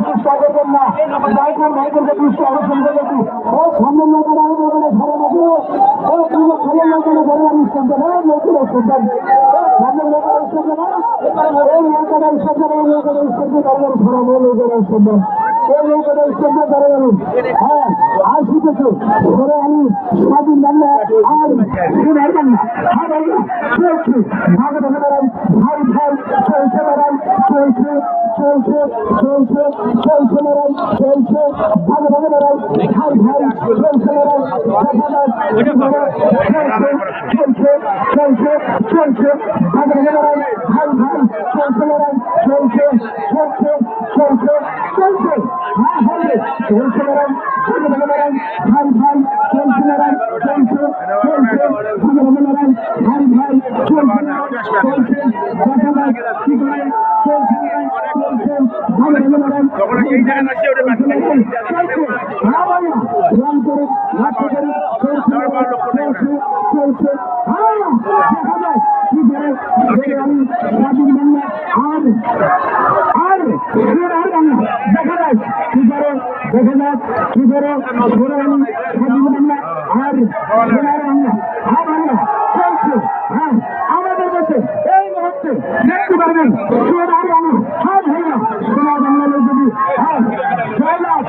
চেষ্টা করবেন না ভাইদেরকে দৃষ্টি আকর্ষণ করেছি ও সামনের লোকেরা ধরে নাকি ও সামনের লোকেরা ধরে আমি শুনতে না লোকেরা শুনতেন সামনের লোকেরা শুনতে না এই লোকেরা শুনতে এই লোকেরা শুনতে তাদের ধরাবো লোকেরা শুনবেন এই লোকেরা শুনতে ধরে গেলেন হ্যাঁ আর শিখেছে ধরে আমি স্বাধীন বাংলা আর সোনার বাংলা হ্যাঁ বাংলা চলছে ভাগ ধরে বেড়াই ভাই ভাই চলছে বেড়াই চলছে চলছে চলছে চলছে লড়াই চলছে ভাগে ভাগে লড়াই ভাই ভাই চলছে লড়াই চলছে চলছে চলছে ভাগে ভাগে লড়াই ভাই ভাই চলছে লড়াই চলছে চলছে চলছে চলছে হ্যাঁ হ্যাঁ চলছে লড়াই ভাগে ভাগে লড়াই ভাই ভাই চলছে লড়াই চলছে চলছে ভাগে ভাগে লড়াই ভাই ভাই চলছে লড়াই চলছে দেখা যাক কি করে চলছে লড়াই চলছে ভাগে ভাগে লড়াই রান করে লাঠি করে চলছে দেখা যায় কি করে আমি স্বাধীন বাংলা আর আর বাংলা দেখা যায় কি করে দেখা যাক কি করে আমি স্বাধীন বাংলা আর সোনার বাংলা হ্যাঁ বাংলা চলছে হ্যাঁ আমাদের কাছে এই মুহূর্তে দেখতে পারবেন সোনার বাংলা হ্যাঁ ভাইয়া সোনার বাংলা যদি হ্যাঁ জয়লাভ